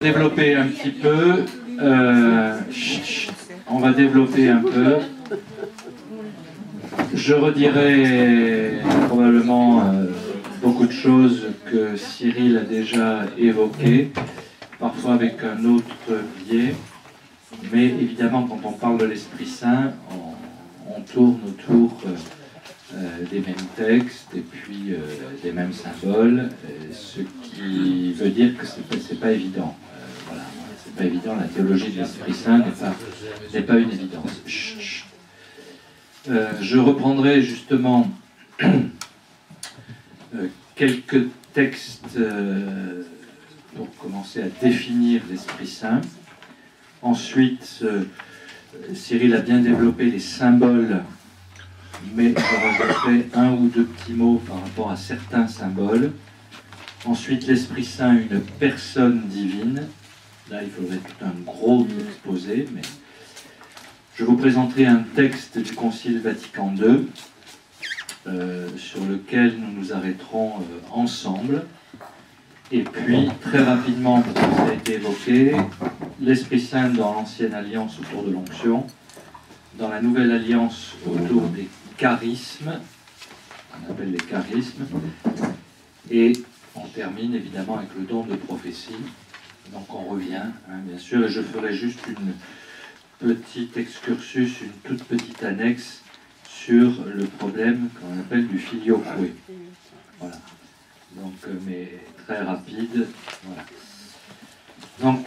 Développer un petit peu. On va développer un peu. Je redirai probablement beaucoup de choses que Cyril a déjà évoquées, parfois avec un autre biais. Mais évidemment, quand on parle de l'Esprit Saint, on tourne autour des mêmes textes et puis des mêmes symboles, ce qui veut dire que c'est pas évident. Voilà, c'est pas évident. La théologie de l'Esprit Saint n'est pas une évidence. Je reprendrai justement quelques textes pour commencer à définir l'Esprit Saint. Ensuite, Cyril a bien développé les symboles, mais je rajouterai un ou deux petits mots par rapport à certains symboles. Ensuite, l'Esprit Saint, une personne divine. Là, il faudrait tout un gros exposé, mais je vous présenterai un texte du Concile Vatican II sur lequel nous nous arrêterons ensemble. Et puis, très rapidement, parce que ça a été évoqué, l'Esprit Saint dans l'Ancienne Alliance autour de l'onction, dans la Nouvelle Alliance autour des charismes, on appelle les charismes, et on termine évidemment avec le don de prophétie. Donc on revient, bien sûr, et je ferai juste une petite excursus, une toute petite annexe sur le problème qu'on appelle du filioque. Voilà. Donc, mais très rapide. Voilà. Donc,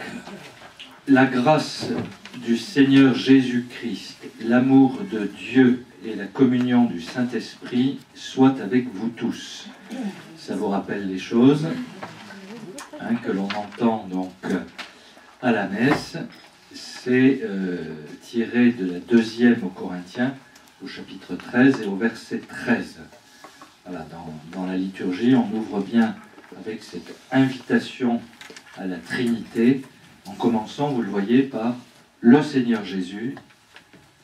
la grâce du Seigneur Jésus-Christ, l'amour de Dieu et la communion du Saint-Esprit soient avec vous tous. Ça vous rappelle les choses que l'on entend donc à la messe. C'est tiré de la 2e aux Corinthiens, au chapitre 13 et au verset 13. Voilà, dans la liturgie, on ouvre bien avec cette invitation à la Trinité, en commençant, vous le voyez, par le Seigneur Jésus,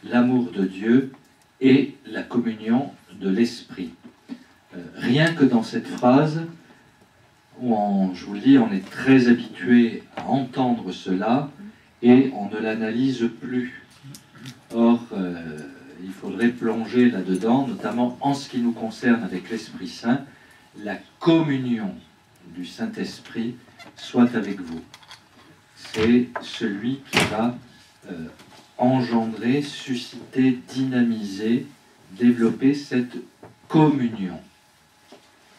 l'amour de Dieu et la communion de l'Esprit. Rien que dans cette phrase, où je vous le dis, on est très habitué à entendre cela et on ne l'analyse plus. Or, il faudrait plonger là-dedans, notamment en ce qui nous concerne avec l'Esprit Saint, la communion du Saint-Esprit soit avec vous. C'est celui qui va engendrer, susciter, dynamiser, développer cette communion.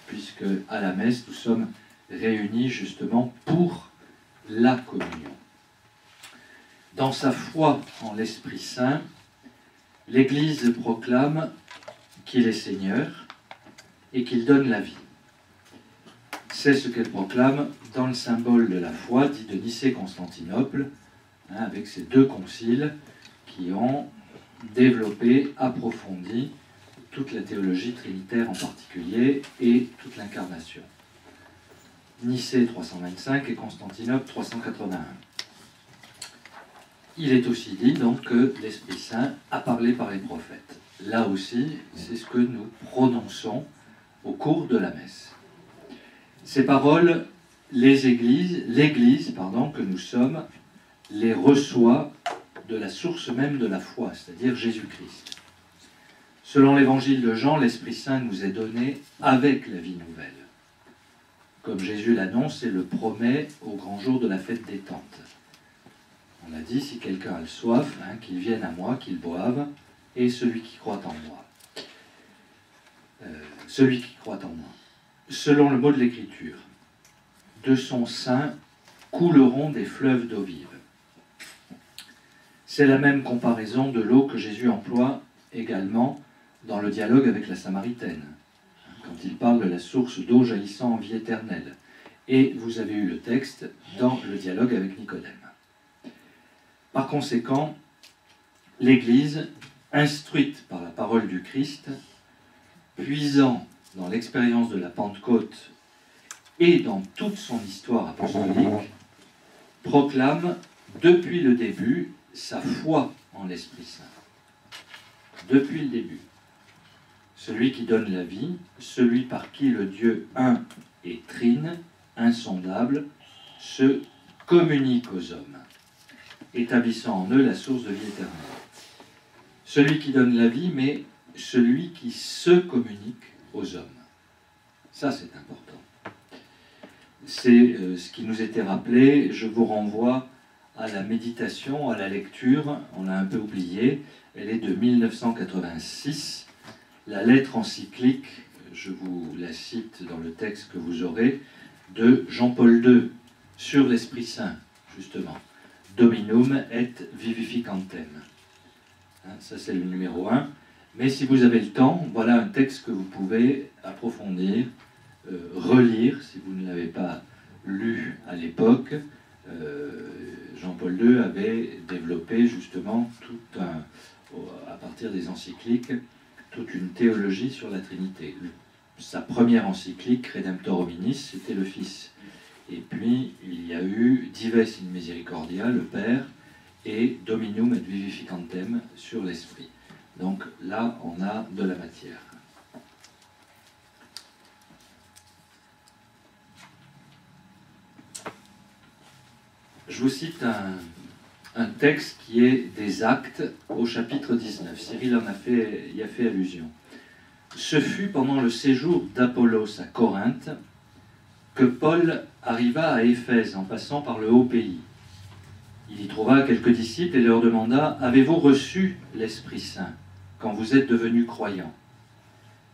Puisque à la messe, nous sommes réunis justement pour la communion. Dans sa foi en l'Esprit Saint, l'Église proclame qu'il est Seigneur et qu'il donne la vie. C'est ce qu'elle proclame dans le symbole de la foi dit de Nicée-Constantinople, avec ces deux conciles qui ont développé, approfondi toute la théologie trinitaire en particulier et toute l'incarnation. Nicée 325 et Constantinople 381. Il est aussi dit donc que l'Esprit Saint a parlé par les prophètes. Là aussi, c'est ce que nous prononçons au cours de la messe. Ces paroles, l'Église que nous sommes, les reçoit de la source même de la foi, c'est-à-dire Jésus-Christ. Selon l'évangile de Jean, l'Esprit Saint nous est donné avec la vie nouvelle. Comme Jésus l'annonce et le promet au grand jour de la fête des tentes. On a dit, si quelqu'un a soif, qu'il vienne à moi, qu'il boive, et celui qui croit en moi. Celui qui croit en moi. Selon le mot de l'Écriture, de son sein couleront des fleuves d'eau vive. C'est la même comparaison de l'eau que Jésus emploie également dans le dialogue avec la Samaritaine, quand il parle de la source d'eau jaillissant en vie éternelle. Et vous avez eu le texte dans le dialogue avec Nicodème. Par conséquent, l'Église, instruite par la parole du Christ, puisant dans l'expérience de la Pentecôte et dans toute son histoire apostolique, proclame depuis le début sa foi en l'Esprit Saint. Depuis le début. Celui qui donne la vie, celui par qui le Dieu un et trine, insondable, se communique aux hommes, établissant en eux la source de vie éternelle. Celui qui donne la vie, mais celui qui se communique aux hommes. Ça, c'est important. C'est ce qui nous était rappelé. Je vous renvoie à la méditation, à la lecture. On l'a un peu oublié. Elle est de 1986. La lettre encyclique, je vous la cite dans le texte que vous aurez, de Jean-Paul II sur l'Esprit Saint, justement. Dominum et vivificantem. Ça, c'est le numéro 1. Mais si vous avez le temps, voilà un texte que vous pouvez approfondir, relire, si vous ne l'avez pas lu à l'époque. Jean-Paul II avait développé justement à partir des encycliques, toute une théologie sur la Trinité. Sa première encyclique, Redemptor Hominis, c'était le Fils. Et puis, il y a eu Dives in Misericordia, le Père, et Dominum et Vivificantem sur l'Esprit. Donc là, on a de la matière. Je vous cite un texte qui est des Actes au chapitre 19. Cyril y a fait allusion. Ce fut pendant le séjour d'Apollos à Corinthe que Paul arriva à Éphèse en passant par le haut pays. Il y trouva quelques disciples et leur demanda « Avez-vous reçu l'Esprit Saint quand vous êtes devenus croyants ?»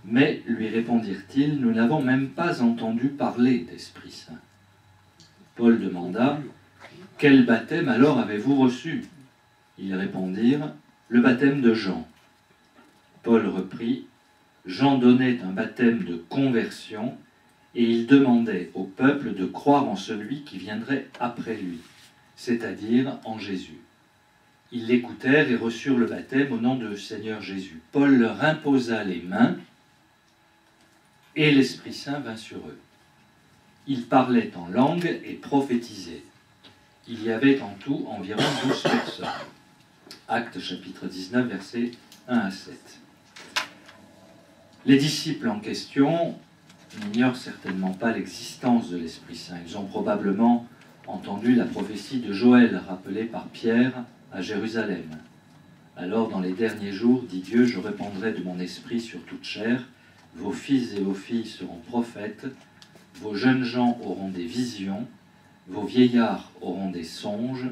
Mais, lui répondirent-ils, nous n'avons même pas entendu parler d'Esprit Saint. Paul demanda « Quel baptême alors avez-vous reçu ?» Ils répondirent « Le baptême de Jean. » Paul reprit « Jean donnait un baptême de conversion et il demandait au peuple de croire en celui qui viendrait après lui, c'est-à-dire en Jésus. Ils l'écoutèrent et reçurent le baptême au nom de Seigneur Jésus. Paul leur imposa les mains et l'Esprit Saint vint sur eux. Ils parlaient en langue et prophétisaient. Il y avait en tout environ 12 personnes. Actes chapitre 19, versets 1 à 7. Les disciples en question n'ignorent certainement pas l'existence de l'Esprit Saint. Ils ont probablement entendu la prophétie de Joël rappelée par Pierre à Jérusalem. Alors, dans les derniers jours, dit Dieu, je répandrai de mon esprit sur toute chair, vos fils et vos filles seront prophètes, vos jeunes gens auront des visions, vos vieillards auront des songes.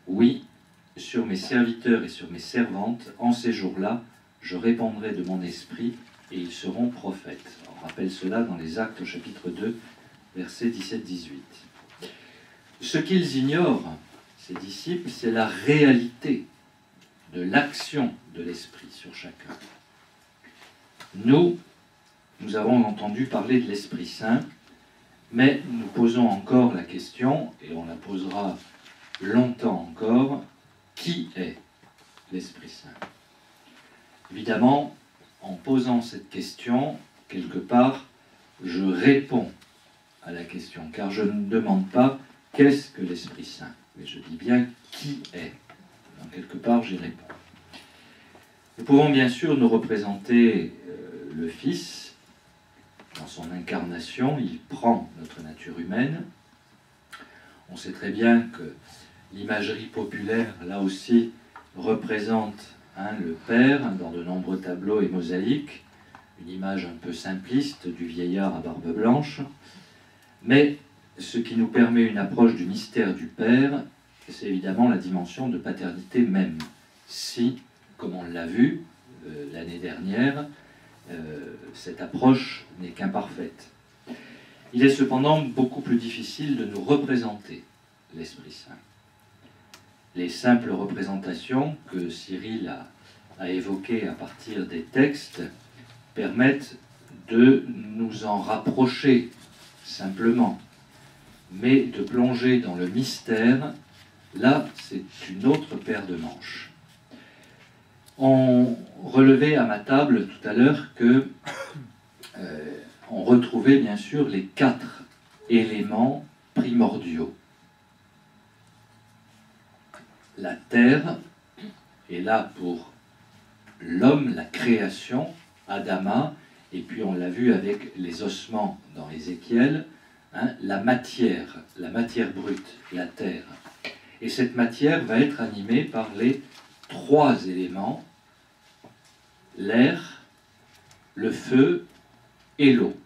Oui, sur mes serviteurs et sur mes servantes, en ces jours-là, je répandrai de mon esprit et ils seront prophètes. On rappelle cela dans les Actes au chapitre 2, versets 17-18. Ce qu'ils ignorent, ces disciples, c'est la réalité de l'action de l'Esprit sur chacun. Nous avons entendu parler de l'Esprit Saint, mais nous posons encore la question, et on la posera longtemps encore, qui est l'Esprit Saint? Évidemment, en posant cette question, quelque part, je réponds à la question, car je ne demande pas qu'est-ce que l'Esprit Saint, mais je dis bien qui est. Donc, quelque part, j'y réponds. Nous pouvons bien sûr nous représenter le Fils. Dans son incarnation, il prend notre nature humaine. On sait très bien que l'imagerie populaire, là aussi, représente le Père dans de nombreux tableaux et mosaïques, une image un peu simpliste du vieillard à barbe blanche. Mais ce qui nous permet une approche du mystère du Père, c'est évidemment la dimension de paternité même. Si, comme on l'a vu l'année dernière, cette approche n'est qu'imparfaite. Il est cependant beaucoup plus difficile de nous représenter l'Esprit Saint. Les simples représentations que Cyril a évoquées à partir des textes permettent de nous en rapprocher simplement, mais de plonger dans le mystère, là, c'est une autre paire de manches. On relevait à ma table tout à l'heure que on retrouvait bien sûr les 4 éléments primordiaux. La terre est là pour l'homme, la création, Adama, et puis on l'a vu avec les ossements dans Ézéchiel, hein, la matière brute, la terre. Et cette matière va être animée par les trois éléments, l'air, le feu et l'eau.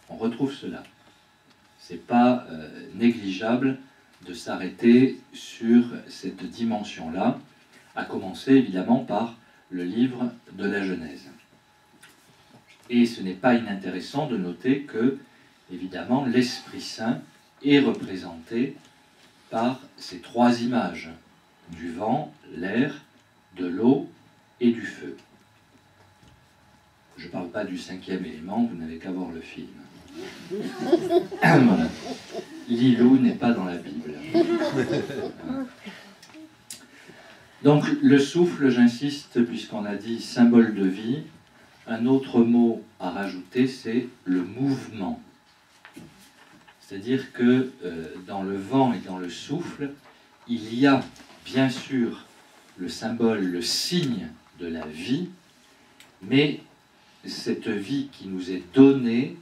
On retrouve cela. Ce n'est pas négligeable de s'arrêter sur cette dimension-là, à commencer évidemment par le livre de la Genèse. Et ce n'est pas inintéressant de noter que, évidemment, l'Esprit Saint est représenté par ces trois images, du vent, l'air, de l'eau et du feu. Je ne parle pas du cinquième élément, vous n'avez qu'à voir le film. Voilà. Lilou n'est pas dans la Bible. Donc le souffle, j'insiste, puisqu'on a dit symbole de vie, un autre mot à rajouter, c'est le mouvement. C'est-à-dire que dans le vent et dans le souffle, il y a bien sûr le symbole, le signe de la vie, mais cette vie qui nous est donnée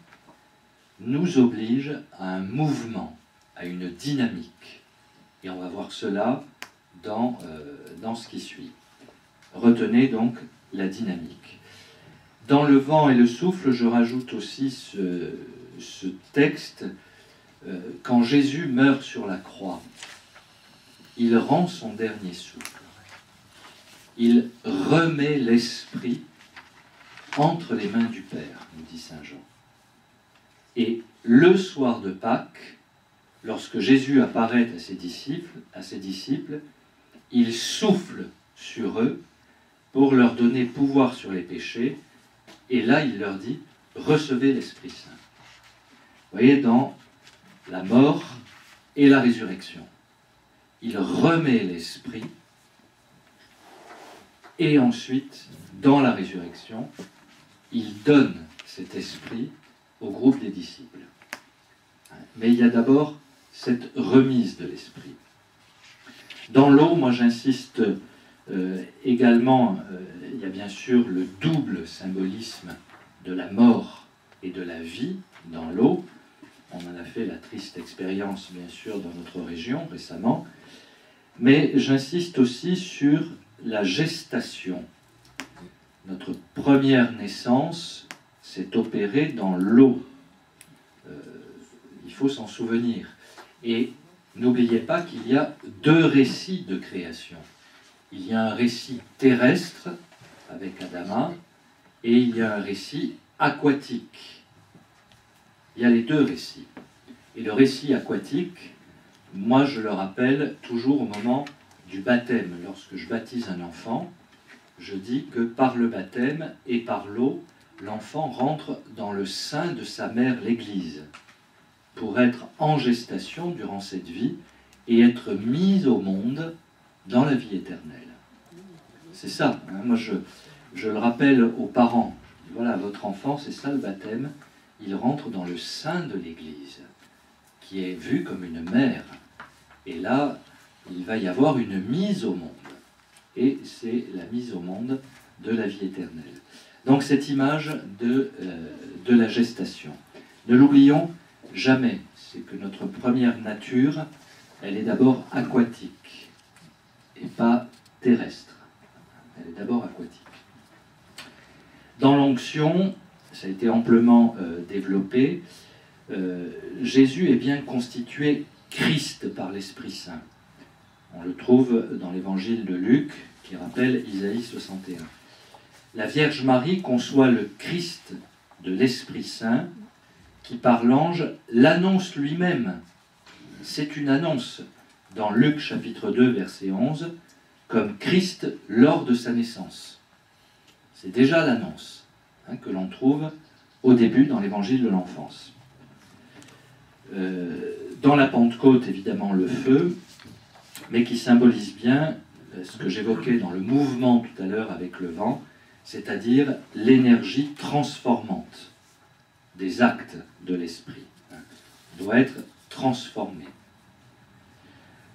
nous oblige à un mouvement, à une dynamique. Et on va voir cela dans ce qui suit. Retenez donc la dynamique. Dans le vent et le souffle, je rajoute aussi ce texte. Quand Jésus meurt sur la croix, il rend son dernier souffle. Il remet l'esprit entre les mains du Père, nous dit saint Jean. Et le soir de Pâques, lorsque Jésus apparaît à ses disciples, il souffle sur eux pour leur donner pouvoir sur les péchés. Et là, il leur dit, recevez l'Esprit Saint. Vous voyez, dans la mort et la résurrection, il remet l'Esprit, et ensuite, dans la résurrection, il donne cet Esprit au groupe des disciples. Mais il y a d'abord cette remise de l'Esprit. Dans l'eau, moi j'insiste également, il y a bien sûr le double symbolisme de la mort et de la vie dans l'eau. On en a fait la triste expérience, bien sûr, dans notre région récemment. Mais j'insiste aussi sur la gestation. Notre première naissance s'est opérée dans l'eau. Il faut s'en souvenir. Et n'oubliez pas qu'il y a deux récits de création. Il y a un récit terrestre avec Adama et il y a un récit aquatique. Il y a les deux récits. Et le récit aquatique, moi je le rappelle toujours au moment du baptême. Lorsque je baptise un enfant, je dis que par le baptême et par l'eau, l'enfant rentre dans le sein de sa mère, l'Église, pour être en gestation durant cette vie et être mis au monde dans la vie éternelle. C'est ça, hein. Moi je le rappelle aux parents. Voilà, votre enfant, c'est ça le baptême. Il rentre dans le sein de l'Église, qui est vue comme une mère. Et là, il va y avoir une mise au monde. Et c'est la mise au monde de la vie éternelle. Donc cette image de la gestation. Ne l'oublions jamais, c'est que notre première nature, elle est d'abord aquatique et pas terrestre. Elle est d'abord aquatique. Dans l'onction, ça a été amplement développé, Jésus est bien constitué Christ par l'Esprit Saint. On le trouve dans l'évangile de Luc, qui rappelle Isaïe 61. La Vierge Marie conçoit le Christ de l'Esprit Saint, qui par l'ange l'annonce lui-même. C'est une annonce dans Luc chapitre 2, verset 11, comme Christ lors de sa naissance. C'est déjà l'annonce que l'on trouve au début dans l'évangile de l'enfance. Dans la Pentecôte, évidemment, le feu, mais qui symbolise bien ce que j'évoquais dans le mouvement tout à l'heure avec le vent, c'est-à-dire l'énergie transformante des actes de l'esprit. Doit être transformée.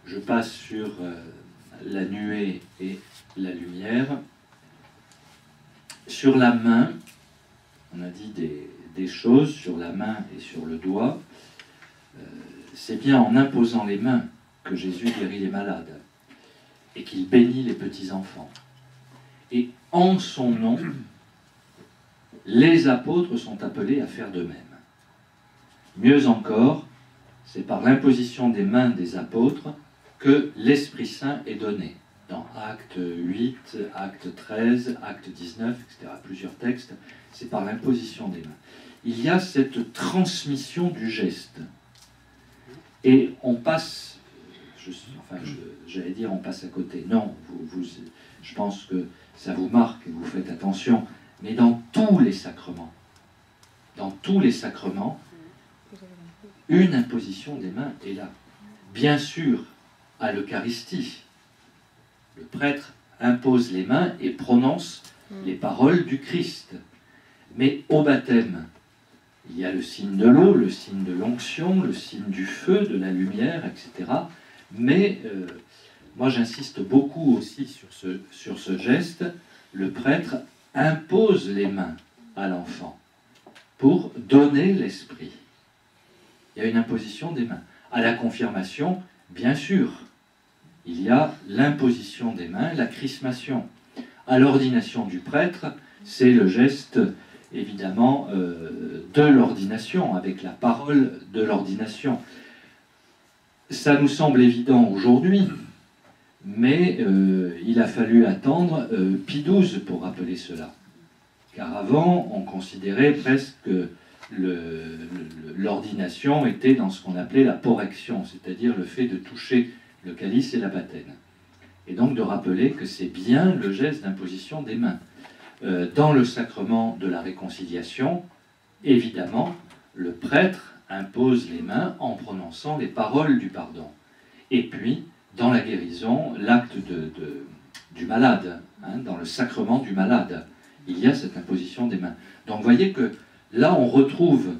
Je passe sur la nuée et la lumière. Sur la main, on a dit des choses sur la main et sur le doigt. c'est bien en imposant les mains que Jésus guérit les malades et qu'il bénit les petits-enfants. Et en son nom, les apôtres sont appelés à faire de même. Mieux encore, c'est par l'imposition des mains des apôtres que l'Esprit Saint est donné. Dans Acte 8, Acte 13, Acte 19, etc., plusieurs textes, c'est par l'imposition des mains. Il y a cette transmission du geste. Et on passe, j'allais dire on passe à côté. Non, je pense que ça vous marque et vous faites attention. Mais dans tous les sacrements, une imposition des mains est là. Bien sûr, à l'Eucharistie, le prêtre impose les mains et prononce les paroles du Christ. Mais au baptême, il y a le signe de l'eau, le signe de l'onction, le signe du feu, de la lumière, etc. Mais moi j'insiste beaucoup aussi sur ce geste. Le prêtre impose les mains à l'enfant pour donner l'esprit. Il y a une imposition des mains. À la confirmation, bien sûr, il y a l'imposition des mains, la chrismation. À l'ordination du prêtre, c'est le geste, évidemment, de l'ordination, avec la parole de l'ordination. Ça nous semble évident aujourd'hui, mais il a fallu attendre Pie XII pour rappeler cela. Car avant, on considérait presque que l'ordination était dans ce qu'on appelait la porrection, c'est-à-dire le fait de toucher le calice et la patène. Et donc de rappeler que c'est bien le geste d'imposition des mains. Dans le sacrement de la réconciliation, évidemment, le prêtre impose les mains en prononçant les paroles du pardon. Et puis, dans la guérison, l'acte du malade, dans le sacrement du malade, il y a cette imposition des mains. Donc vous voyez que là, on retrouve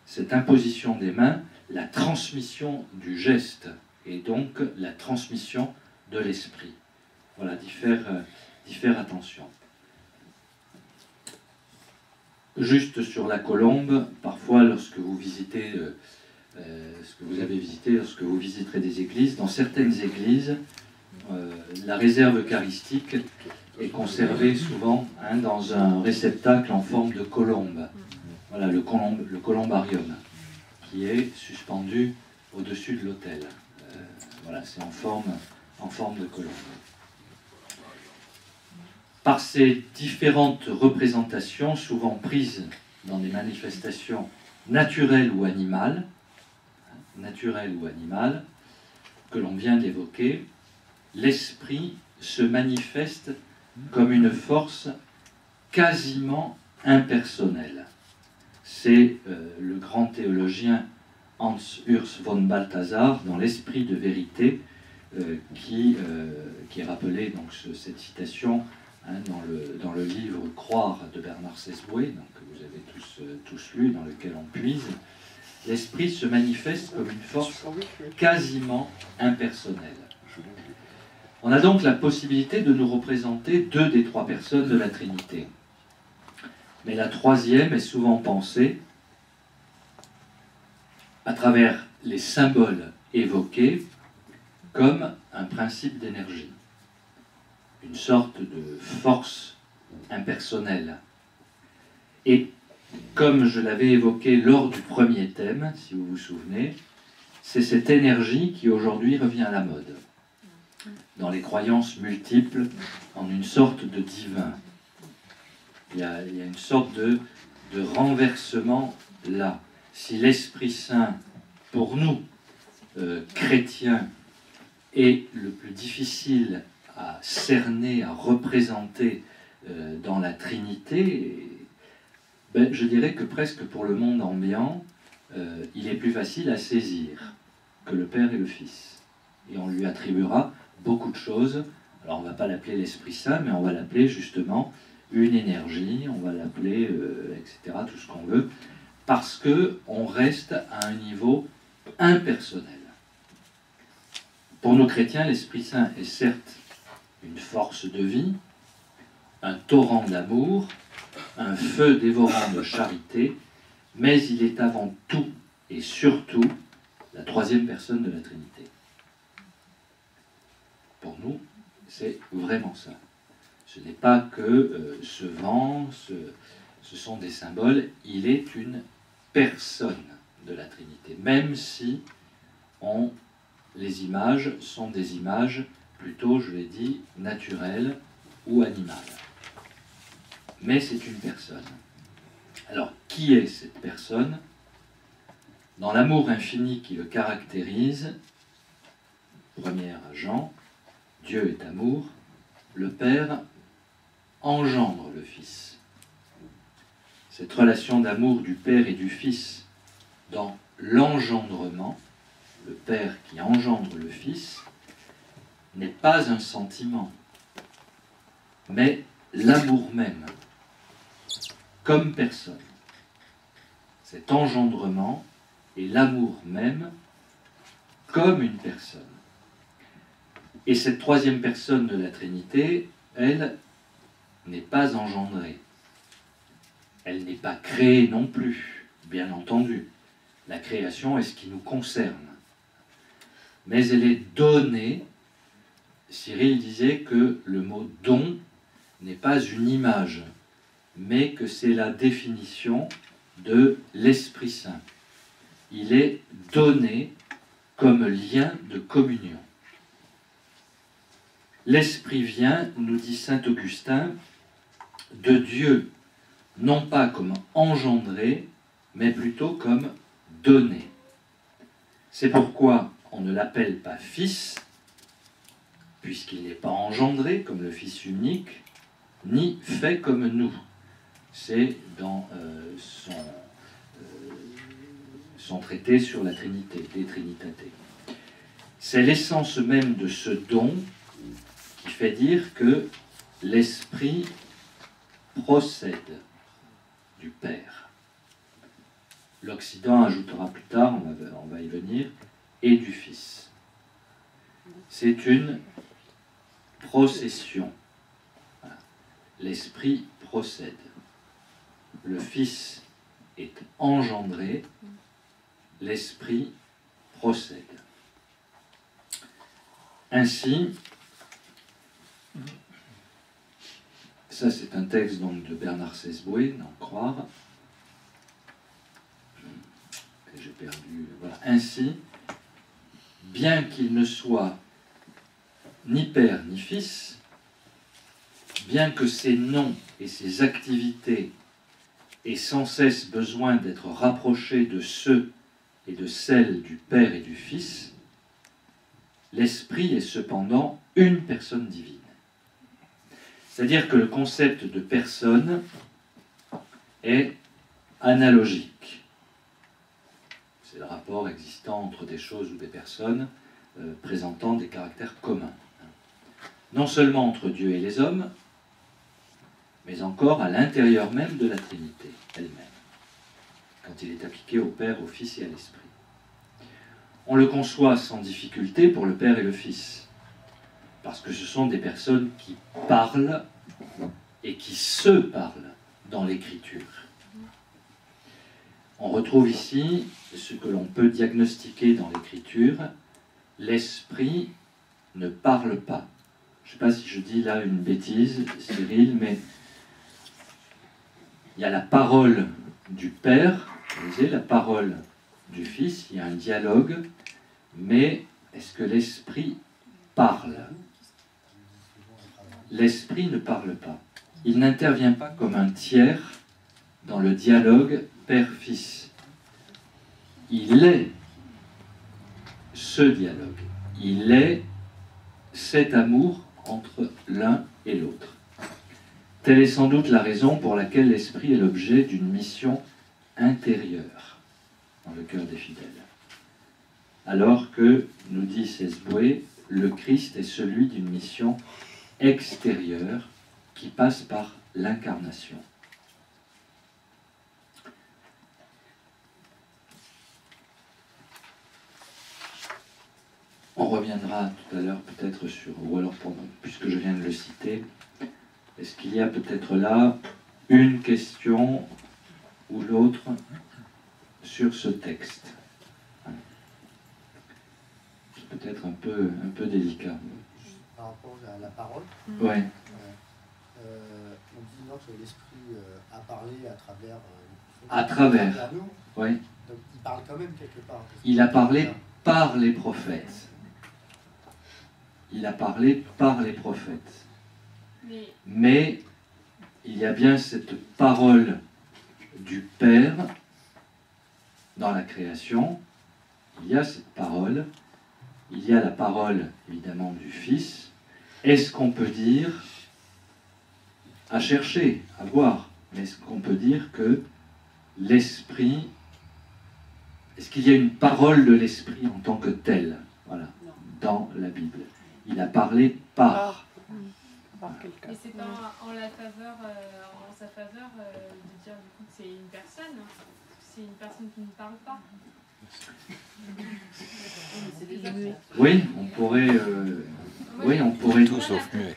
cette imposition des mains, la transmission du geste, et donc la transmission de l'esprit. Voilà, d'y faire attention. Juste sur la colombe, parfois lorsque vous visitez, lorsque vous visiterez des églises, dans certaines églises, la réserve eucharistique est conservée souvent dans un réceptacle en forme de colombe. Voilà, le columbarium, qui est suspendu au-dessus de l'autel. Voilà, c'est en forme de colombe. Par ces différentes représentations, souvent prises dans des manifestations naturelles ou animales, que l'on vient d'évoquer, l'esprit se manifeste comme une force quasiment impersonnelle. C'est le grand théologien Hans Urs von Balthasar, dans l'Esprit de vérité, qui est rappelé donc, cette citation dans le livre Croire de Bernard Sesboué, que vous avez tous lu, dans lequel on puise. L'esprit se manifeste comme une force quasiment impersonnelle. On a donc la possibilité de nous représenter 2 des 3 personnes de la Trinité. Mais la troisième est souvent pensée à travers les symboles évoqués comme un principe d'énergie, une sorte de force impersonnelle. Et comme je l'avais évoqué lors du premier thème, si vous vous souvenez, c'est cette énergie qui aujourd'hui revient à la mode, dans les croyances multiples, en une sorte de divin. Il y a une sorte de renversement là. Si l'Esprit Saint, pour nous, chrétiens, est le plus difficile à cerner, à représenter dans la Trinité, je dirais que presque pour le monde ambiant, il est plus facile à saisir que le Père et le Fils. Et on lui attribuera beaucoup de choses. Alors on ne va pas l'appeler l'Esprit Saint, mais on va l'appeler justement une énergie, on va l'appeler, etc., tout ce qu'on veut, parce qu'on reste à un niveau impersonnel. Pour nos chrétiens, l'Esprit Saint est certes une force de vie, un torrent d'amour, un feu dévorant de charité, mais il est avant tout et surtout la troisième personne de la Trinité. Pour nous, c'est vraiment ça. Ce n'est pas que ce vent, ce sont des symboles, il est une personne de la Trinité, même si les images sont des images plutôt, je l'ai dit, naturelles ou animales. Mais c'est une personne. Alors, qui est cette personne? Dans l'amour infini qui le caractérise, première à Jean, Dieu est amour, le Père engendre le Fils. Cette relation d'amour du Père et du Fils dans l'engendrement, le Père qui engendre le Fils, n'est pas un sentiment, mais l'amour même, comme personne. Cet engendrement est l'amour même comme une personne. Et cette troisième personne de la Trinité, elle, n'est pas engendrée. Elle n'est pas créée non plus, bien entendu. La création est ce qui nous concerne. Mais elle est donnée. Cyril disait que le mot « don » n'est pas une image, mais que c'est la définition de l'Esprit Saint. Il est donné comme lien de communion. L'Esprit vient, nous dit saint Augustin, de Dieu, non pas comme engendré, mais plutôt comme donné. C'est pourquoi on ne l'appelle pas fils, puisqu'il n'est pas engendré comme le Fils unique, ni fait comme nous. C'est dans son traité sur la Trinité, De Trinitate. C'est l'essence même de ce don qui fait dire que l'Esprit procède du Père. L'Occident ajoutera plus tard, on va y venir, et du Fils. C'est une procession. Voilà. L'Esprit procède. Le Fils est engendré, l'Esprit procède. Ainsi, ça c'est un texte donc de Bernard Sesboué, n'en croire, que j'ai perdu, voilà. Ainsi, bien qu'il ne soit ni père ni fils, bien que ses noms et ses activités aient sans cesse besoin d'être rapprochés de ceux et de celles du Père et du Fils, l'Esprit est cependant une personne divine. C'est-à-dire que le concept de personne est analogique. C'est le rapport existant entre des choses ou des personnes présentant des caractères communs. Non seulement entre Dieu et les hommes, mais encore à l'intérieur même de la Trinité elle-même, quand il est appliqué au Père, au Fils et à l'Esprit. On le conçoit sans difficulté pour le Père et le Fils, parce que ce sont des personnes qui parlent et qui se parlent dans l'Écriture. On retrouve ici ce que l'on peut diagnostiquer dans l'Écriture, l'Esprit ne parle pas. Je ne sais pas si je dis là une bêtise, Cyril, mais il y a la parole du Père, vous voyez, la parole du Fils, il y a un dialogue, mais est-ce que l'Esprit parle? L'Esprit ne parle pas. Il n'intervient pas comme un tiers dans le dialogue Père-Fils. Il est ce dialogue. Il est cet amour entre l'un et l'autre. Telle est sans doute la raison pour laquelle l'Esprit est l'objet d'une mission intérieure dans le cœur des fidèles. Alors que, nous dit Sesboué, le Christ est celui d'une mission extérieure qui passe par l'incarnation. On reviendra tout à l'heure peut-être sur, ou alors puisque je viens de le citer, est-ce qu'il y a peut-être là une question ou l'autre sur ce texte? peut-être un peu délicat. Par rapport à la parole, Ouais. on dit non, que l'esprit a parlé à travers nous. Oui. Donc il parle quand même quelque part. Il a parlé par les prophètes. Il a parlé par les prophètes. Mais il y a bien cette parole du Père dans la création. Il y a cette parole. Il y a la parole, évidemment, du Fils. Est-ce qu'on peut dire, à chercher, à voir, mais est-ce qu'on peut dire que l'Esprit, est-ce qu'il y a une parole de l'Esprit en tant que telle, voilà, dans la Bible? Il a parlé par. Et c'est pas en sa faveur de dire du coup que c'est une personne, hein. C'est une personne qui ne parle pas. Oui, on pourrait. Oui, on pourrait. Tout sauf muet.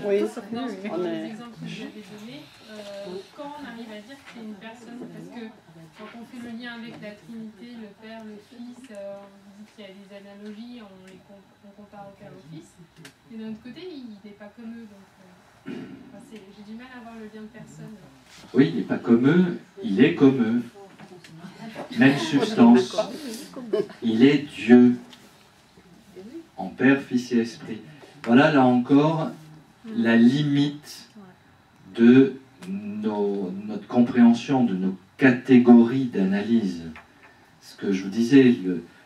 Oui, sauf muet. Dans les exemples que vous avez donnés, quand on arrive à dire que c'est une personne, parce que quand on fait le lien avec la Trinité, le Père, le Fils, on dit qu'il y a des analogies, on compare au Père, au Fils. Et d'un autre côté, il n'est pas comme eux. Donc, j'ai du mal à voir le lien de personne. Oui, il n'est pas comme eux, il est comme eux. Même substance. Il est Dieu. En Père, Fils et Esprit. Voilà, là encore, la limite de notre compréhension de nos catégories d'analyse. Ce que je vous disais,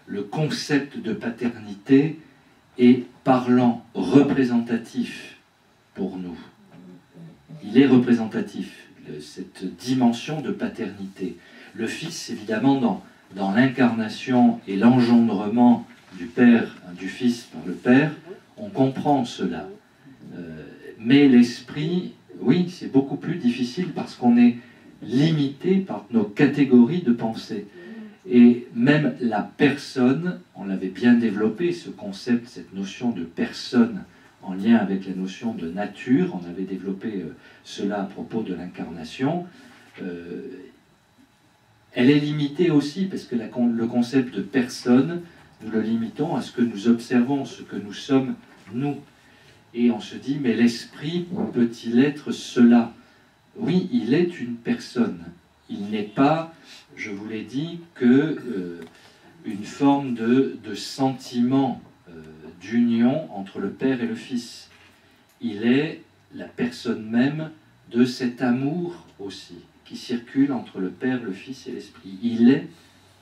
le concept de paternité est parlant, représentatif pour nous. Il est représentatif, cette dimension de paternité. Le Fils, évidemment, dans l'incarnation et l'engendrement du Père, du Fils par le Père, on comprend cela. Mais l'Esprit, oui, c'est beaucoup plus difficile parce qu'on est limité par nos catégories de pensée. Et même la personne, on l'avait bien développé, ce concept, cette notion de personne en lien avec la notion de nature, on avait développé cela à propos de l'incarnation. Elle est limitée aussi, parce que le concept de personne, nous le limitons à ce que nous observons, ce que nous sommes, nous. Et on se dit, mais l'esprit peut-il être cela? Oui, il est une personne. Il n'est pas, je vous l'ai dit, que une forme de sentiment d'union entre le Père et le Fils. Il est la personne même de cet amour aussi, qui circule entre le Père, le Fils et l'Esprit. Il est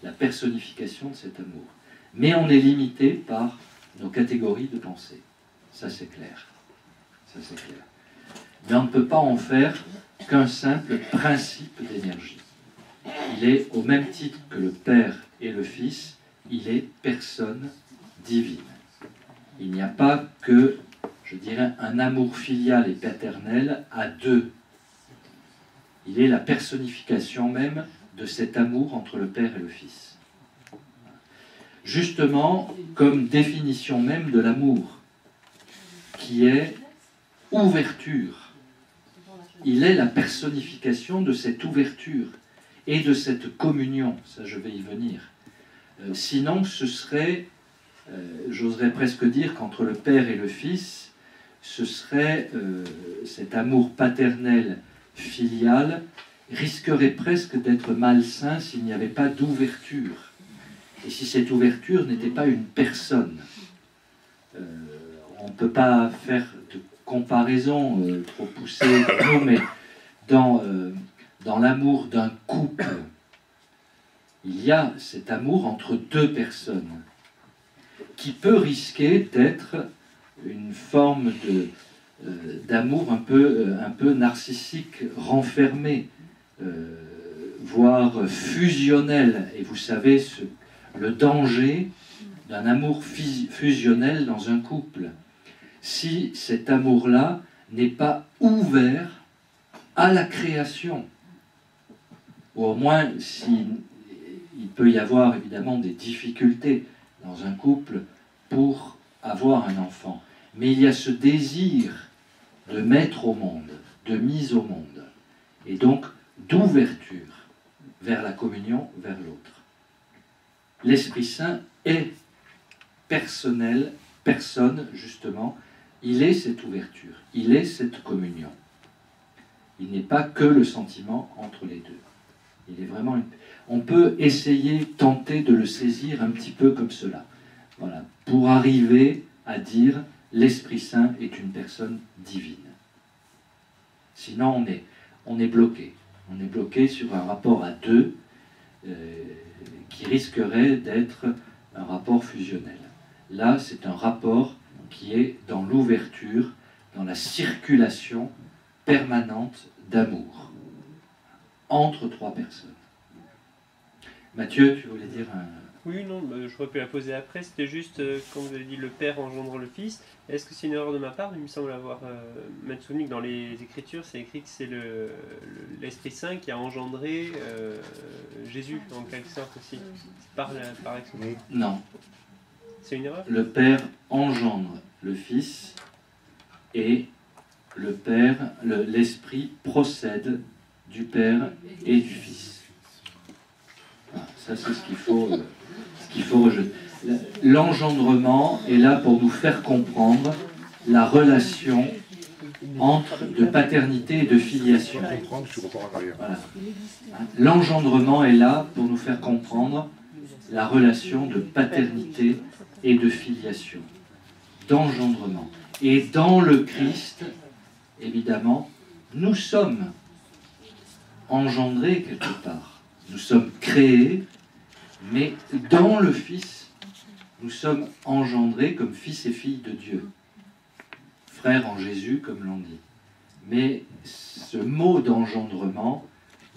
la personnification de cet amour. Mais on est limité par nos catégories de pensée. Ça, c'est clair. Ça, c'est clair. Mais on ne peut pas en faire qu'un simple principe d'énergie. Il est, au même titre que le Père et le Fils, il est personne divine. Il n'y a pas que, je dirais, un amour filial et paternel à deux. Il est la personnification même de cet amour entre le Père et le Fils. Justement, comme définition même de l'amour, qui est ouverture. Il est la personnification de cette ouverture et de cette communion. Ça, je vais y venir. Sinon, ce serait, j'oserais presque dire qu'entre le Père et le Fils, ce serait cet amour paternel filial risquerait presque d'être malsain s'il n'y avait pas d'ouverture. Et si cette ouverture n'était pas une personne. On ne peut pas faire de comparaison trop poussée, mais dans l'amour d'un couple, il y a cet amour entre deux personnes qui peut risquer d'être une forme d'amour un peu narcissique, renfermé, voire fusionnel. Et vous savez le danger d'un amour fusionnel dans un couple. Si cet amour-là n'est pas ouvert à la création, ou au moins il peut y avoir évidemment des difficultés dans un couple pour avoir un enfant. Mais il y a ce désir de mettre au monde, de mise au monde, et donc d'ouverture vers la communion, vers l'autre. L'Esprit Saint est personnel, personne, justement, il est cette ouverture, il est cette communion. Il n'est pas que le sentiment entre les deux. Il est vraiment on peut essayer, tenter de le saisir un petit peu comme cela. Voilà, pour arriver à dire l'Esprit Saint est une personne divine. Sinon, on est bloqué. On est bloqué sur un rapport à deux qui risquerait d'être un rapport fusionnel. Là, c'est un rapport qui est dans l'ouverture, dans la circulation permanente d'amour entre trois personnes. Mathieu, tu voulais dire un... Oui, non, j'aurais pu la poser après. C'était juste, quand vous avez dit le Père engendre le Fils, est-ce que c'est une erreur de ma part? Il me semble avoir m'être souvenu que dans les Écritures, c'est écrit que c'est l'Esprit Saint qui a engendré Jésus, en quelque sorte aussi, par exemple. Non. C'est une erreur? Le Père engendre le Fils et le Père, l'Esprit procède du Père et du Fils. Voilà, ça, c'est ce qu'il faut rejeter. L'engendrement est là pour nous faire comprendre la relation de paternité et de filiation. Voilà. L'engendrement est là pour nous faire comprendre la relation de paternité et de filiation, d'engendrement. Et dans le Christ, évidemment, nous sommes engendrés quelque part. Nous sommes créés, mais dans le Fils, nous sommes engendrés comme fils et filles de Dieu. Frères en Jésus, comme l'on dit. Mais ce mot d'engendrement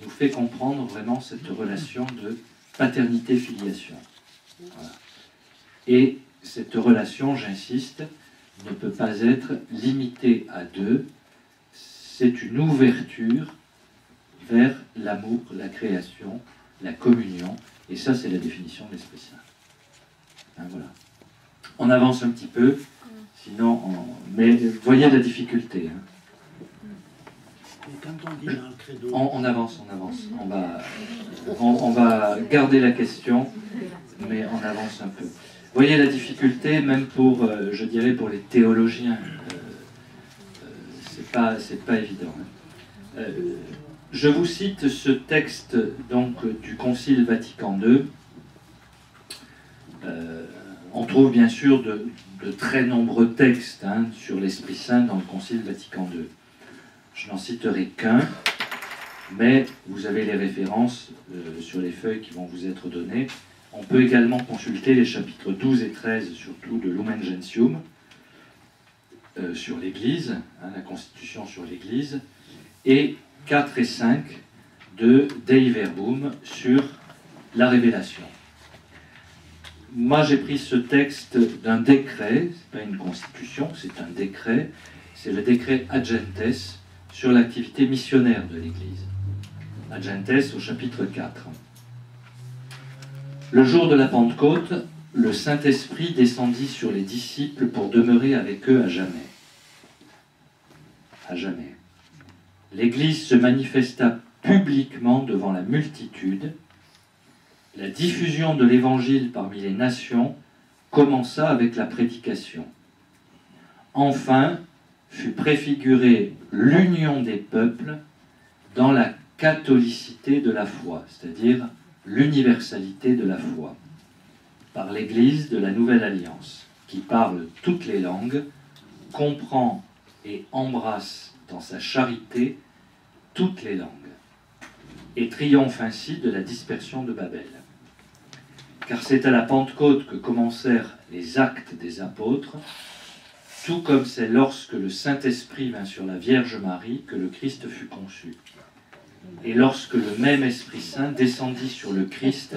nous fait comprendre vraiment cette relation de paternité-filiation. Voilà. Et cette relation, j'insiste, ne peut pas être limitée à deux. C'est une ouverture vers l'amour, la création, la communion. Et ça, c'est la définition de l'Esprit Saint. Hein, voilà. On avance un petit peu, sinon, mais voyez la difficulté. Hein. On avance. On va garder la question, mais on avance un peu. Voyez la difficulté, même pour, je dirais, pour les théologiens. C'est pas évident. Hein. Je vous cite ce texte donc du Concile Vatican II. On trouve bien sûr de très nombreux textes sur l'Esprit Saint dans le Concile Vatican II. Je n'en citerai qu'un, mais vous avez les références sur les feuilles qui vont vous être données. On peut également consulter les chapitres 12 et 13, surtout de Lumen Gentium, sur l'Église, la Constitution sur l'Église, et 4 et 5 de Dei Verbum sur la révélation. Moi, j'ai pris ce texte d'un décret, ce n'est pas une constitution, c'est un décret, c'est le décret Agentes sur l'activité missionnaire de l'Église. Agentes au chapitre 4. Le jour de la Pentecôte, le Saint-Esprit descendit sur les disciples pour demeurer avec eux à jamais. À jamais. L'Église se manifesta publiquement devant la multitude. La diffusion de l'Évangile parmi les nations commença avec la prédication. Enfin, fut préfigurée l'union des peuples dans la catholicité de la foi, c'est-à-dire l'universalité de la foi, par l'Église de la Nouvelle Alliance, qui parle toutes les langues, comprend et embrasse dans sa charité toutes les langues, et triomphe ainsi de la dispersion de Babel. Car c'est à la Pentecôte que commencèrent les actes des apôtres, tout comme c'est lorsque le Saint-Esprit vint sur la Vierge Marie que le Christ fut conçu. Et lorsque le même Esprit Saint descendit sur le Christ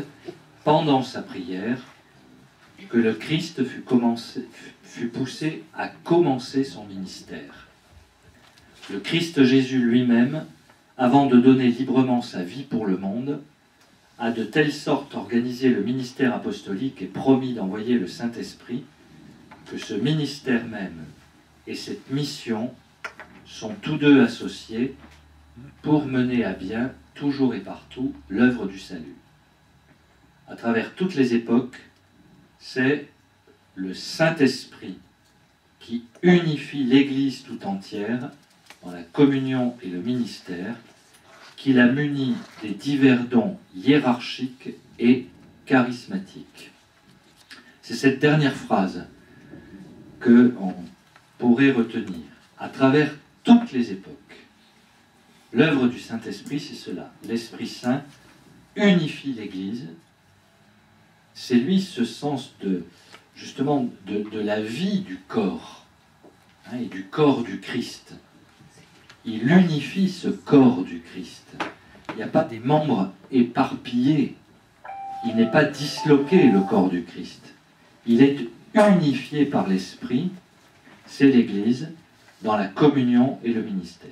pendant sa prière, que le Christ fut poussé à commencer son ministère. Le Christ Jésus lui-même, avant de donner librement sa vie pour le monde, a de telle sorte organisé le ministère apostolique et promis d'envoyer le Saint-Esprit, que ce ministère même et cette mission sont tous deux associés pour mener à bien, toujours et partout, l'œuvre du salut. À travers toutes les époques, c'est le Saint-Esprit qui unifie l'Église tout entière dans la communion et le ministère, qui la munit des divers dons hiérarchiques et charismatiques. C'est cette dernière phrase qu'on pourrait retenir à travers toutes les époques. L'œuvre du Saint-Esprit, c'est cela. L'Esprit Saint unifie l'Église. C'est lui ce sens justement de la vie du corps, hein, et du corps du Christ. Il unifie ce corps du Christ. Il n'y a pas des membres éparpillés. Il n'est pas disloqué, le corps du Christ. Il est unifié par l'Esprit, c'est l'Église, dans la communion et le ministère.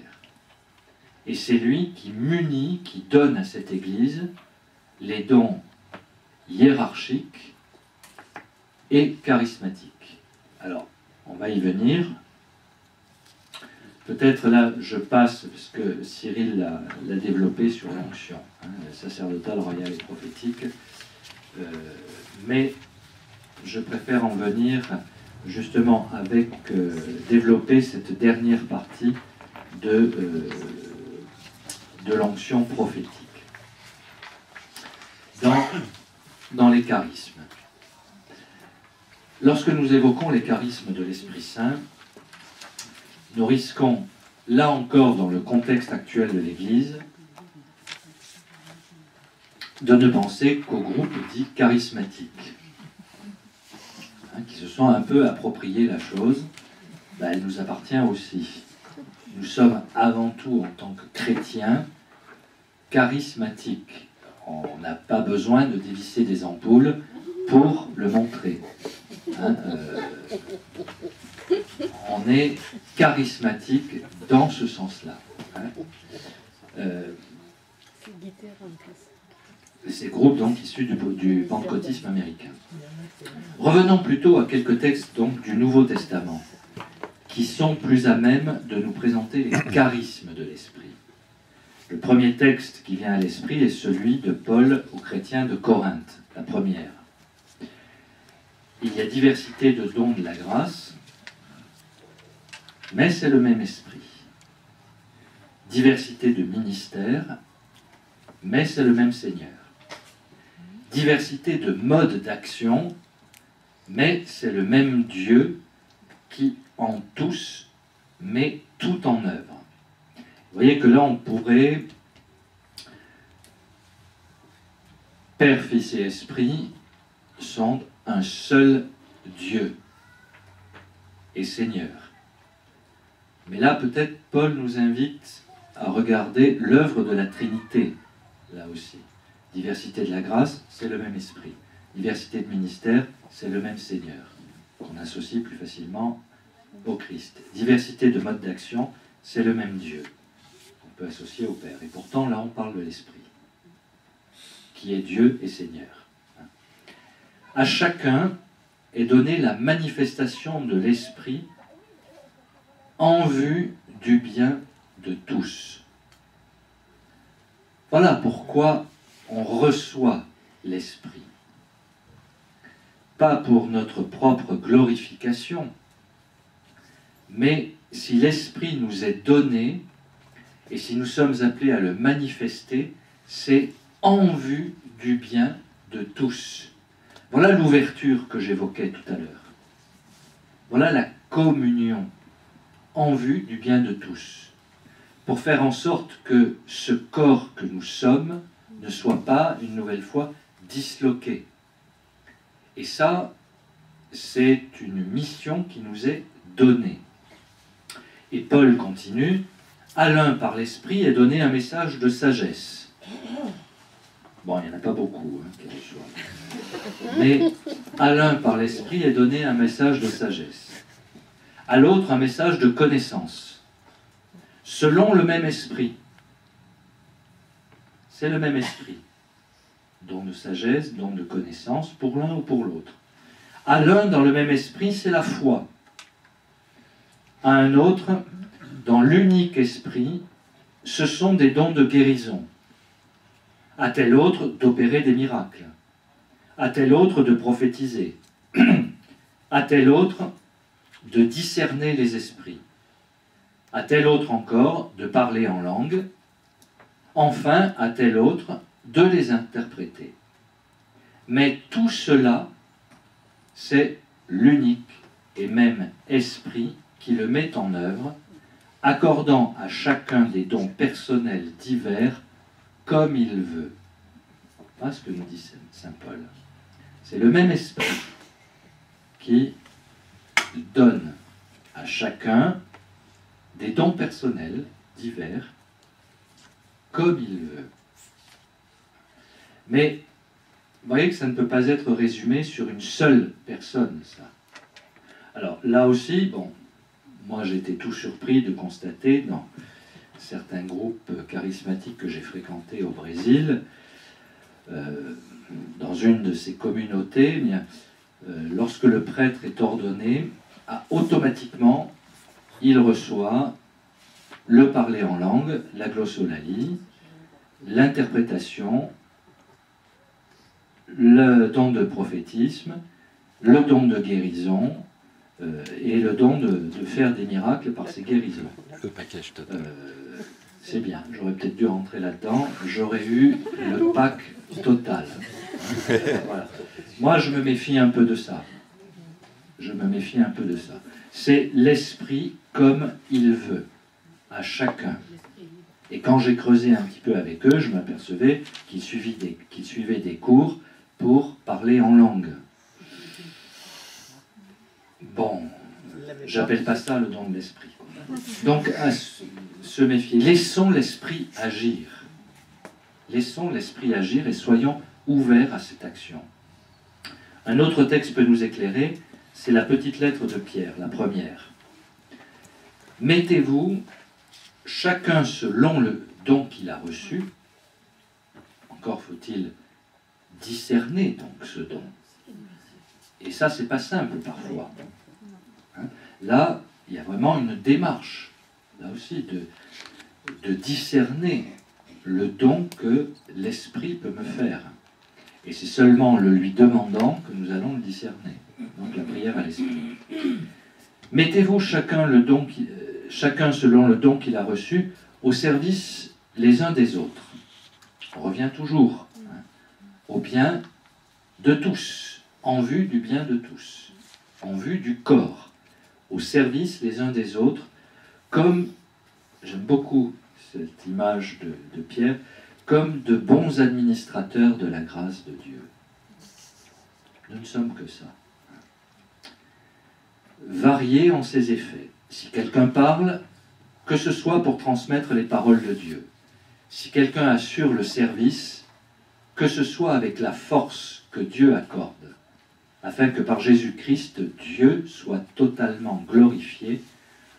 Et c'est lui qui munit, qui donne à cette Église les dons hiérarchiques et charismatiques. Alors, on va y venir. Peut-être là, je passe, parce que Cyril l'a développé sur l'onction, hein, sacerdotale, royale et prophétique, mais je préfère en venir justement avec développer cette dernière partie de l'onction prophétique. Dans les charismes. Lorsque nous évoquons les charismes de l'Esprit Saint, nous risquons, là encore dans le contexte actuel de l'Église, de ne penser qu'aux groupes dits charismatiques, hein, qui se sont un peu appropriés la chose. Ben, elle nous appartient aussi. Nous sommes avant tout, en tant que chrétiens, charismatiques. On n'a pas besoin de dévisser des ampoules pour le montrer. Hein, on est charismatique dans ce sens-là. Hein. Ces groupes donc issus du pentecôtisme américain. Revenons plutôt à quelques textes donc du Nouveau Testament qui sont plus à même de nous présenter les charismes de l'Esprit. Le premier texte qui vient à l'esprit est celui de Paul aux chrétiens de Corinthe, la première. Il y a diversité de dons de la grâce, mais c'est le même esprit. Diversité de ministères, mais c'est le même Seigneur. Diversité de modes d'action, mais c'est le même Dieu qui en tous met tout en œuvre. Vous voyez que là on pourrait, Père, Fils et Esprit sont un seul Dieu et Seigneur. Mais là peut-être Paul nous invite à regarder l'œuvre de la Trinité, là aussi. Diversité de la grâce, c'est le même esprit. Diversité de ministère, c'est le même Seigneur, qu'on associe plus facilement au Christ. Diversité de mode d'action, c'est le même Dieu, qu'on peut associer au Père. Et pourtant, là, on parle de l'Esprit, qui est Dieu et Seigneur. À chacun est donnée la manifestation de l'Esprit en vue du bien de tous. Voilà pourquoi on reçoit l'Esprit. Pas pour notre propre glorification, mais si l'Esprit nous est donné, et si nous sommes appelés à le manifester, c'est en vue du bien de tous. Voilà l'ouverture que j'évoquais tout à l'heure. Voilà la communion en vue du bien de tous, pour faire en sorte que ce corps que nous sommes ne soit pas, une nouvelle fois, disloqué. Et ça, c'est une mission qui nous est donnée. Et Paul continue, à l'un par l'Esprit est donné un message de sagesse. Bon, il n'y en a pas beaucoup, hein, quel soit. Mais à l'un par l'Esprit est donné un message de sagesse. À l'autre, un message de connaissance. Selon le même esprit. C'est le même esprit. Don de sagesse, don de connaissance, pour l'un ou pour l'autre. À l'un, dans le même esprit, c'est la foi. À un autre, dans l'unique esprit, ce sont des dons de guérison. À tel autre, d'opérer des miracles. À tel autre, de prophétiser. À tel autre, de discerner les esprits. À tel autre encore, de parler en langue. Enfin, à tel autre, de les interpréter. Mais tout cela, c'est l'unique et même esprit qui le met en œuvre, accordant à chacun des dons personnels divers comme il veut. Voilà ce que nous dit saint Paul. C'est le même esprit qui donne à chacun des dons personnels divers comme il veut. Mais vous voyez que ça ne peut pas être résumé sur une seule personne, ça. Alors là aussi, bon, moi j'étais tout surpris de constater dans certains groupes charismatiques que j'ai fréquentés au Brésil, dans une de ces communautés, eh bien, lorsque le prêtre est ordonné, automatiquement, il reçoit le parler en langue, la glossolalie, l'interprétation, le don de prophétisme, le don de guérison et le don de faire des miracles par ces guérisons. Le package total. C'est bien, j'aurais peut-être dû rentrer là-dedans, j'aurais eu le pack total. Voilà. Moi, je me méfie un peu de ça. Je me méfie un peu de ça. C'est l'esprit comme il veut, à chacun. Et quand j'ai creusé un petit peu avec eux, je m'apercevais qu'ils suivaient des cours pour parler en langue. Bon, j'appelle pas ça le don de l'esprit. Donc, à se méfier. Laissons l'esprit agir. Laissons l'esprit agir et soyons ouverts à cette action. Un autre texte peut nous éclairer, c'est la petite lettre de Pierre, la première. Mettez-vous chacun selon le don qu'il a reçu. Encore faut-il discerner donc ce don. Et ça, c'est pas simple parfois. Hein? Là, il y a vraiment une démarche, là aussi, de discerner le don que l'esprit peut me faire. Et c'est seulement en le lui demandant que nous allons le discerner. Donc la prière à l'esprit. Mettez-vous chacun selon le don qu'il a reçu au service les uns des autres. On revient toujours au bien de tous, en vue du bien de tous, en vue du corps, au service les uns des autres, comme, j'aime beaucoup cette image de Pierre, comme de bons administrateurs de la grâce de Dieu. Nous ne sommes que ça. Variés en ses effets. Si quelqu'un parle, que ce soit pour transmettre les paroles de Dieu. Si quelqu'un assure le service, que ce soit avec la force que Dieu accorde, afin que par Jésus-Christ, Dieu soit totalement glorifié,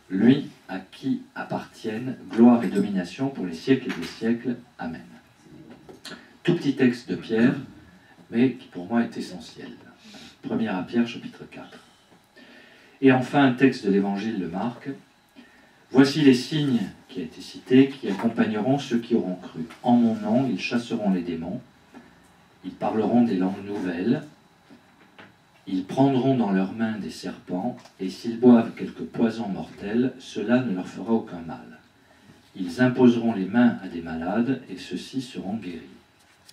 lui à qui appartiennent gloire et domination pour les siècles et des siècles. Amen. Tout petit texte de Pierre, mais qui pour moi est essentiel. 1 Pierre, chapitre 4. Et enfin, un texte de l'évangile de Marc. Voici les signes qui a été cité, qui accompagneront ceux qui auront cru. En mon nom, ils chasseront les démons, ils parleront des langues nouvelles, ils prendront dans leurs mains des serpents, et s'ils boivent quelque poison mortel, cela ne leur fera aucun mal. Ils imposeront les mains à des malades, et ceux-ci seront guéris.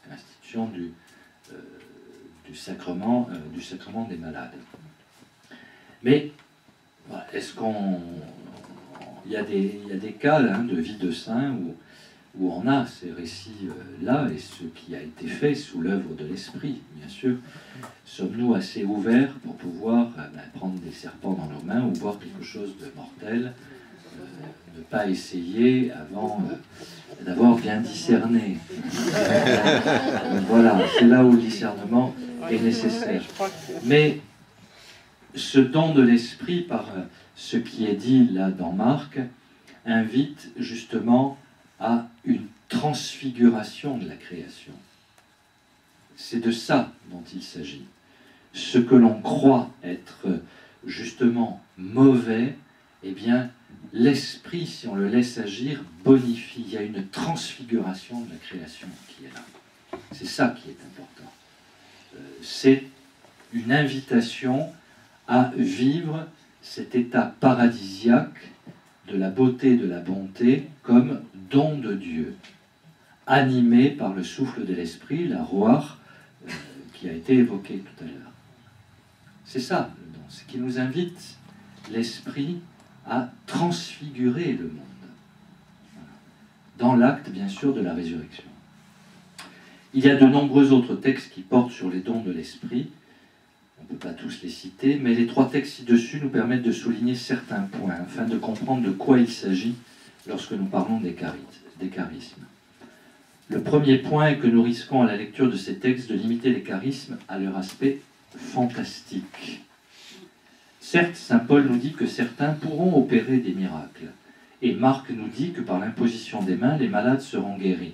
L'institution du sacrement des malades. Mais est-ce qu'on... Il y a des cas là, de vie de saint où on a ces récits-là, et ce qui a été fait sous l'œuvre de l'Esprit, bien sûr. Sommes-nous assez ouverts pour pouvoir prendre des serpents dans nos mains ou voir quelque chose de mortel, ne pas essayer avant d'avoir bien discerné. Voilà, c'est là où le discernement est nécessaire. Mais ce don de l'esprit, par ce qui est dit là dans Marc, invite justement à une transfiguration de la création. C'est de ça dont il s'agit. Ce que l'on croit être justement mauvais, eh bien, l'esprit, si on le laisse agir, bonifie. Il y a une transfiguration de la création qui est là. C'est ça qui est important. C'est une invitation à vivre cet état paradisiaque de la beauté et de la bonté comme don de Dieu, animé par le souffle de l'esprit, la roar, qui a été évoquée tout à l'heure. C'est ça, le don, ce qui nous invite, l'esprit, à transfigurer le monde, dans l'acte, bien sûr, de la résurrection. Il y a de nombreux autres textes qui portent sur les dons de l'esprit. On ne peut pas tous les citer, mais les 3 textes ci-dessus nous permettent de souligner certains points, afin de comprendre de quoi il s'agit lorsque nous parlons des charismes. Le premier point est que nous risquons à la lecture de ces textes de limiter les charismes à leur aspect fantastique. Certes, saint Paul nous dit que certains pourront opérer des miracles, et Marc nous dit que par l'imposition des mains, les malades seront guéris,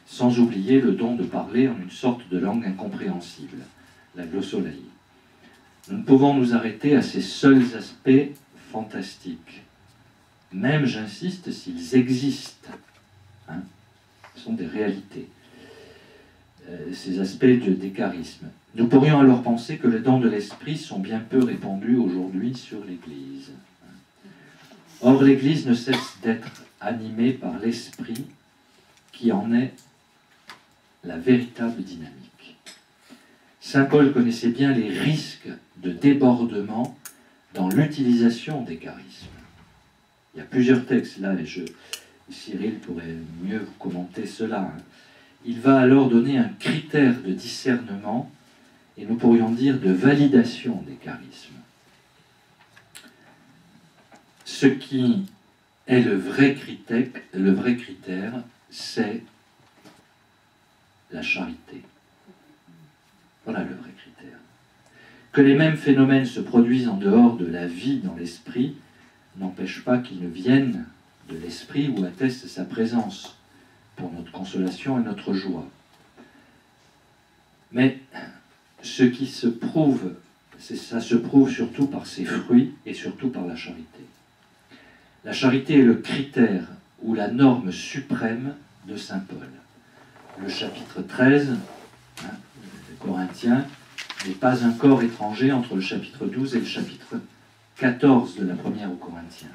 sans oublier le don de parler en une sorte de langue incompréhensible, la glossolalie. Nous ne pouvons nous arrêter à ces seuls aspects fantastiques. Même, j'insiste, s'ils existent, ce sont des réalités, ces aspects des charismes. Nous pourrions alors penser que les dons de l'esprit sont bien peu répandus aujourd'hui sur l'Église. Or, l'Église ne cesse d'être animée par l'esprit qui en est la véritable dynamique. Saint Paul connaissait bien les risques de débordement dans l'utilisation des charismes. Il y a plusieurs textes là, et Cyril pourrait mieux vous commenter cela. Il va alors donner un critère de discernement, et nous pourrions dire de validation des charismes. Ce qui est le vrai critère, c'est la charité. Voilà le vrai critère. Que les mêmes phénomènes se produisent en dehors de la vie dans l'esprit n'empêche pas qu'ils ne viennent de l'esprit ou attestent sa présence pour notre consolation et notre joie. Mais ce qui se prouve, ça se prouve surtout par ses fruits et surtout par la charité. La charité est le critère ou la norme suprême de saint Paul. Le chapitre 13, de Corinthiens, n'est pas un corps étranger entre le chapitre 12 et le chapitre 14 de la première aux Corinthiens.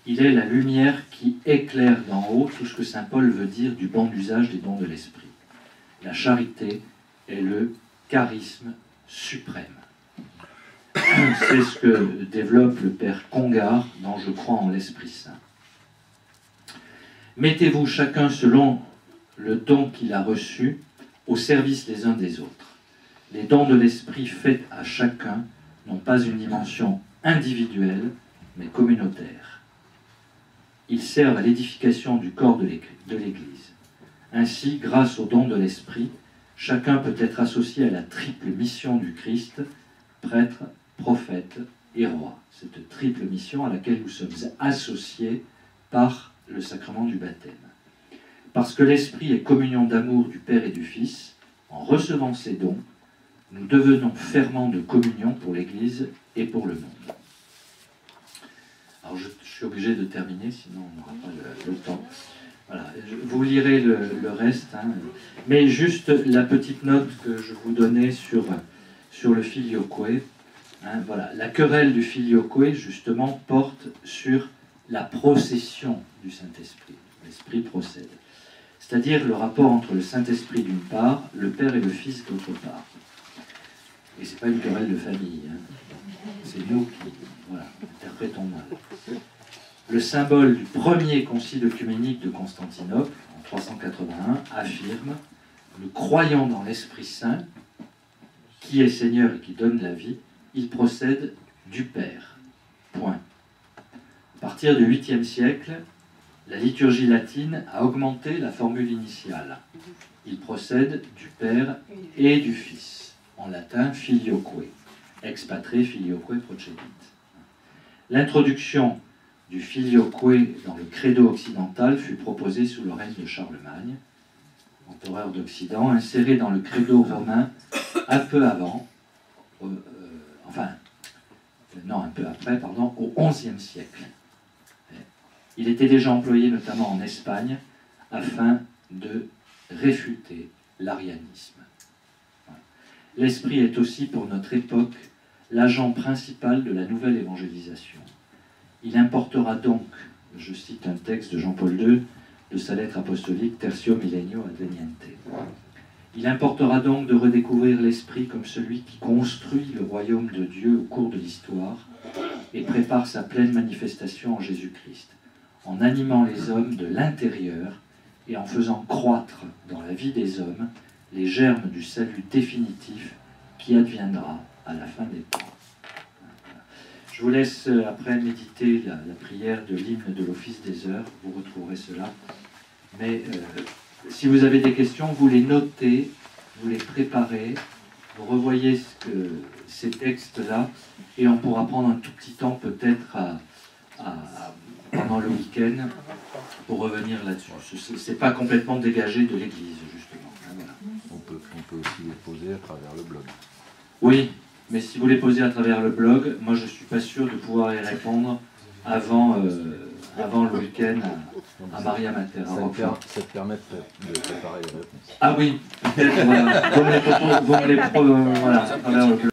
Il est la lumière qui éclaire d'en haut tout ce que saint Paul veut dire du bon usage des dons de l'esprit. La charité est le charisme suprême. C'est ce que développe le père Congar dans Je crois en l'Esprit Saint. Mettez-vous chacun selon le don qu'il a reçu au service les uns des autres. Les dons de l'Esprit faits à chacun n'ont pas une dimension individuelle, mais communautaire. Ils servent à l'édification du corps de l'Église. Ainsi, grâce aux dons de l'Esprit, chacun peut être associé à la triple mission du Christ, prêtre, prophète et roi. Cette triple mission à laquelle nous sommes associés par le sacrement du baptême. Parce que l'Esprit est communion d'amour du Père et du Fils, en recevant ces dons, nous devenons ferments de communion pour l'Église et pour le monde. Alors je suis obligé de terminer, sinon on n'aura pas le temps. Voilà. Vous lirez le reste, mais juste la petite note que je vous donnais sur le filioque. Voilà. La querelle du filioque, justement, porte sur la procession du Saint-Esprit. L'Esprit procède. C'est-à-dire le rapport entre le Saint-Esprit d'une part, le Père et le Fils d'autre part. Et ce n'est pas une querelle de famille. C'est nous qui interprétons mal. Le symbole du premier concile œcuménique de Constantinople, en 381, affirme « Nous croyons dans l'Esprit Saint, qui est Seigneur et qui donne la vie, il procède du Père. » Point. À partir du 8e siècle, la liturgie latine a augmenté la formule initiale. Il procède du Père et du Fils. En latin, filioque. Ex patre filioque procedit. L'introduction du filioque dans le credo occidental fut proposée sous le règne de Charlemagne, empereur d'Occident, inséré dans le credo romain un peu avant, un peu après, au XIe siècle. Il était déjà employé notamment en Espagne afin de réfuter l'arianisme. L'Esprit est aussi pour notre époque l'agent principal de la nouvelle évangélisation. Il importera donc, je cite un texte de Jean-Paul II, de sa lettre apostolique Tertio Millennio Adveniente. Il importera donc de redécouvrir l'Esprit comme celui qui construit le royaume de Dieu au cours de l'histoire et prépare sa pleine manifestation en Jésus-Christ, en animant les hommes de l'intérieur et en faisant croître dans la vie des hommes les germes du salut définitif qui adviendra à la fin des temps. Je vous laisse après méditer la prière de l'hymne de l'Office des heures, vous retrouverez cela. Mais si vous avez des questions, vous les notez, vous les préparez, vous revoyez ces textes-là, et on pourra prendre un tout petit temps peut-être pendant le week-end pour revenir là-dessus. Ce n'est pas complètement dégagé de l'Église, justement. Voilà. On peut aussi les poser à travers le blog. Oui, mais si vous les posez à travers le blog, moi je ne suis pas sûr de pouvoir y répondre avant le week-end à Maria Mater. Ça te permet de préparer les réponses. Ah oui, peut-être, voilà. Vous me les voilà, à travers le blog.